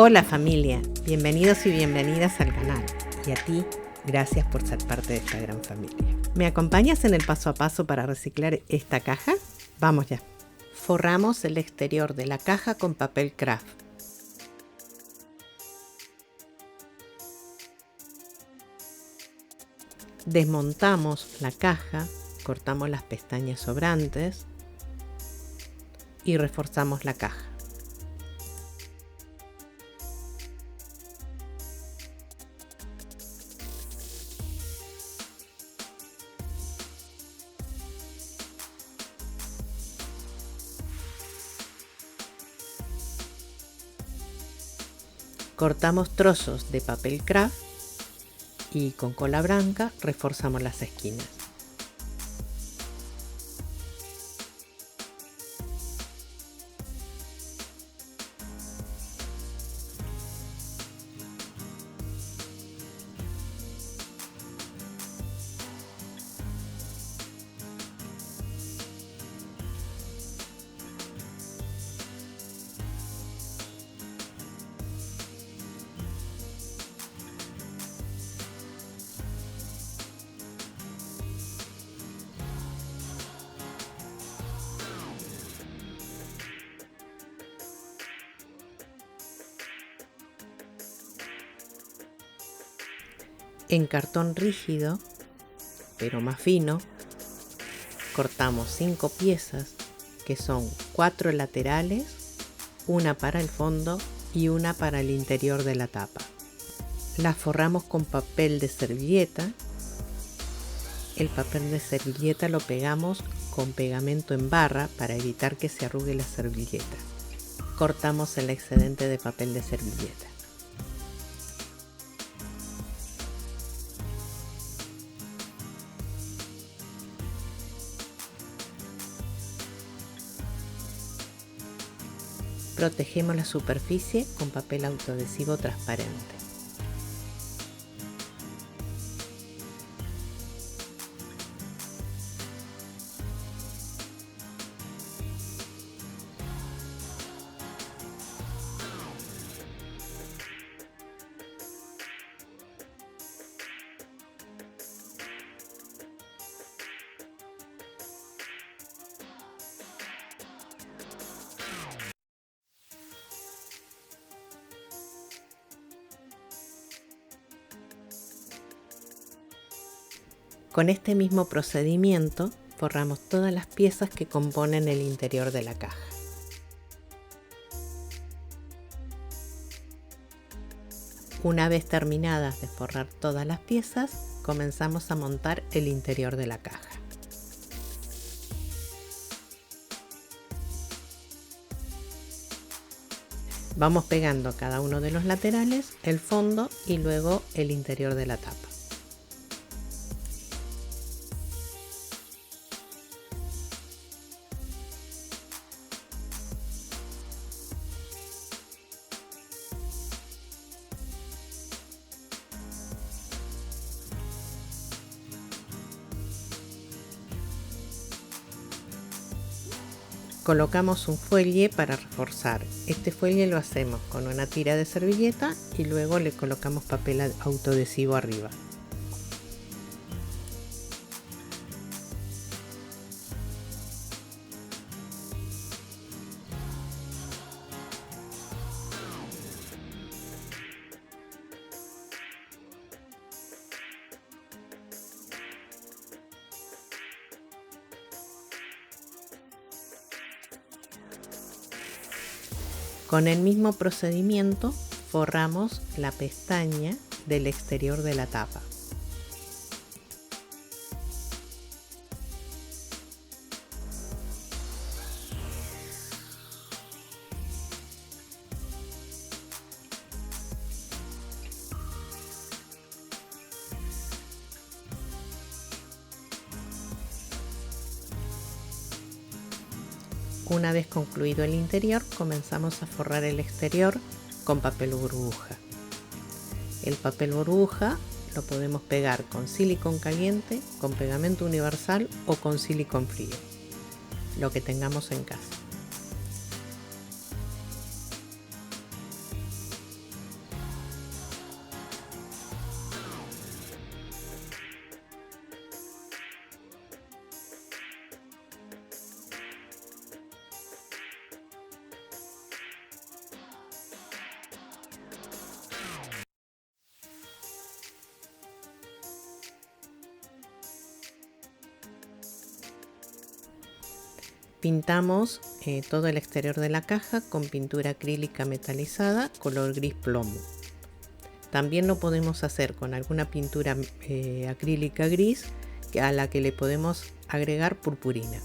Hola familia, bienvenidos y bienvenidas al canal. Y a ti, gracias por ser parte de esta gran familia. ¿Me acompañas en el paso a paso para reciclar esta caja? Vamos ya. Forramos el exterior de la caja con papel craft. Desmontamos la caja, cortamos las pestañas sobrantes y reforzamos la caja. Cortamos trozos de papel craft y con cola blanca reforzamos las esquinas. En cartón rígido, pero más fino, cortamos 5 piezas que son 4 laterales, una para el fondo y una para el interior de la tapa. Las forramos con papel de servilleta. El papel de servilleta lo pegamos con pegamento en barra para evitar que se arrugue la servilleta. Cortamos el excedente de papel de servilleta. Protegemos la superficie con papel autoadhesivo transparente. Con este mismo procedimiento forramos todas las piezas que componen el interior de la caja. Una vez terminadas de forrar todas las piezas, comenzamos a montar el interior de la caja. Vamos pegando cada uno de los laterales, el fondo y luego el interior de la tapa. Colocamos un fuelle para reforzar. Este fuelle lo hacemos con una tira de servilleta y luego le colocamos papel autoadhesivo arriba. Con el mismo procedimiento forramos la pestaña del exterior de la tapa. Una vez concluido el interior, comenzamos a forrar el exterior con papel burbuja. El papel burbuja lo podemos pegar con silicón caliente, con pegamento universal o con silicón frío, lo que tengamos en casa. Pintamos todo el exterior de la caja con pintura acrílica metalizada color gris plomo. También lo podemos hacer con alguna pintura acrílica gris a la que le podemos agregar purpurina.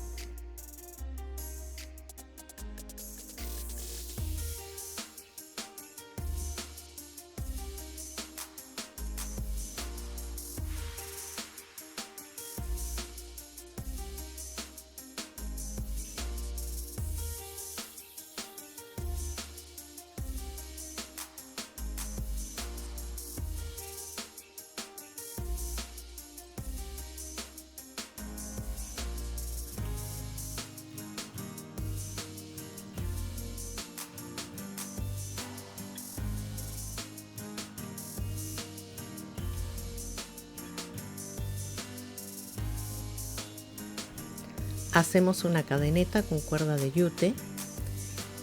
Hacemos una cadeneta con cuerda de yute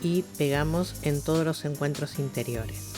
y pegamos en todos los encuentros interiores.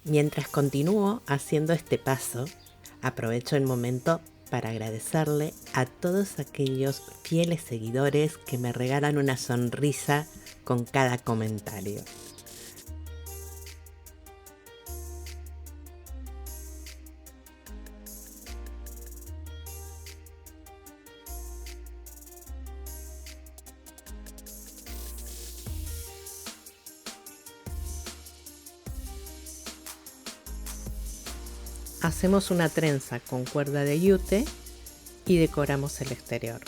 Mientras continúo haciendo este paso, aprovecho el momento para agradecerle a todos aquellos fieles seguidores que me regalan una sonrisa con cada comentario. Hacemos una trenza con cuerda de yute y decoramos el exterior.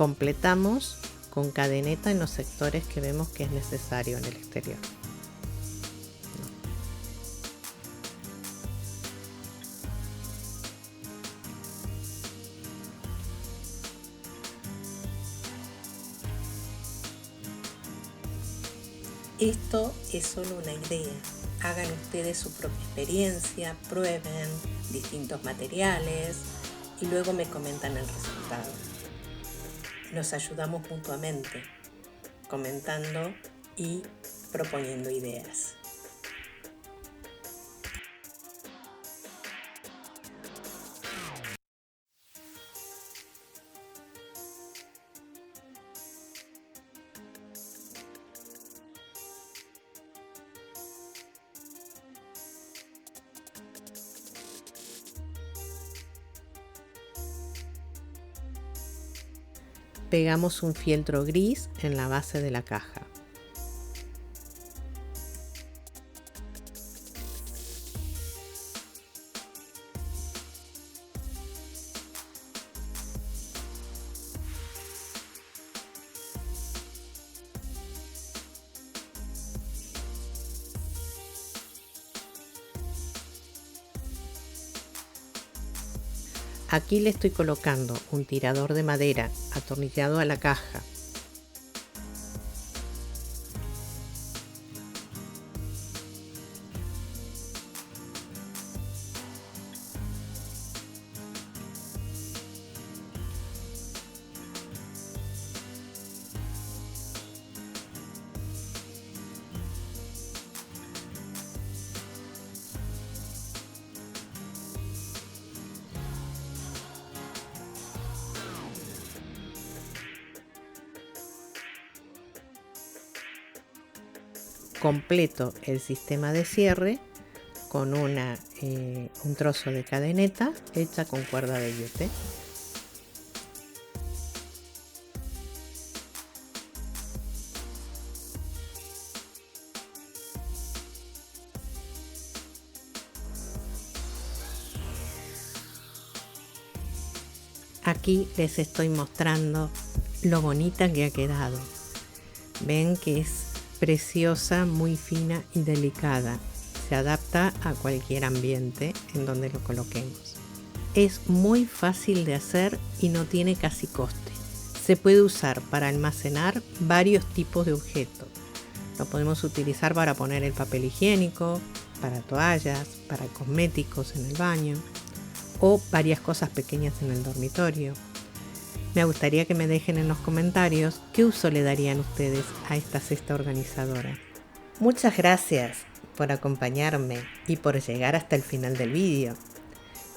Completamos con cadeneta en los sectores que vemos que es necesario en el exterior. Esto es solo una idea. Hagan ustedes su propia experiencia, prueben distintos materiales y luego me comentan el resultado. Nos ayudamos mutuamente, comentando y proponiendo ideas. pegamos un fieltro gris en la base de la caja. Aquí le estoy colocando un tirador de madera atornillado a la caja. Completo el sistema de cierre con un trozo de cadeneta hecha con cuerda de yute. Aquí les estoy mostrando lo bonita que ha quedado. Ven que es preciosa, muy fina y delicada. Se adapta a cualquier ambiente en donde lo coloquemos. Es muy fácil de hacer y no tiene casi coste. Se puede usar para almacenar varios tipos de objetos. Lo podemos utilizar para poner el papel higiénico, para toallas, para cosméticos en el baño o varias cosas pequeñas en el dormitorio. Me gustaría que me dejen en los comentarios qué uso le darían ustedes a esta cesta organizadora. Muchas gracias por acompañarme y por llegar hasta el final del vídeo.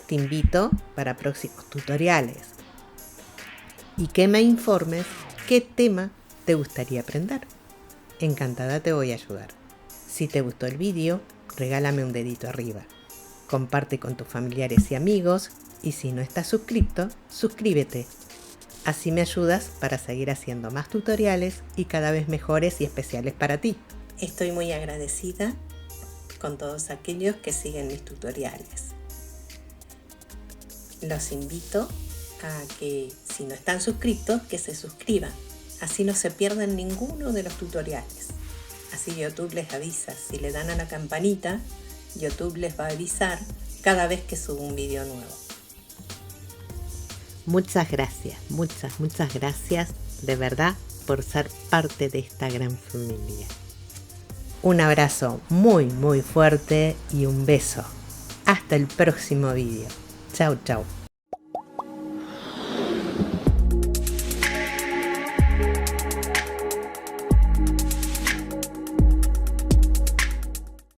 Te invito para próximos tutoriales y que me informes qué tema te gustaría aprender. Encantada te voy a ayudar. Si te gustó el vídeo, regálame un dedito arriba. Comparte con tus familiares y amigos y si no estás suscrito, suscríbete. Así me ayudas para seguir haciendo más tutoriales y cada vez mejores y especiales para ti. Estoy muy agradecida con todos aquellos que siguen mis tutoriales. Los invito a que, si no están suscritos, que se suscriban. Así no se pierden ninguno de los tutoriales. Así YouTube les avisa. Si le dan a la campanita, YouTube les va a avisar cada vez que subo un video nuevo. Muchas gracias, muchas gracias de verdad por ser parte de esta gran familia. Un abrazo muy fuerte y un beso. Hasta el próximo vídeo. Chau, chau.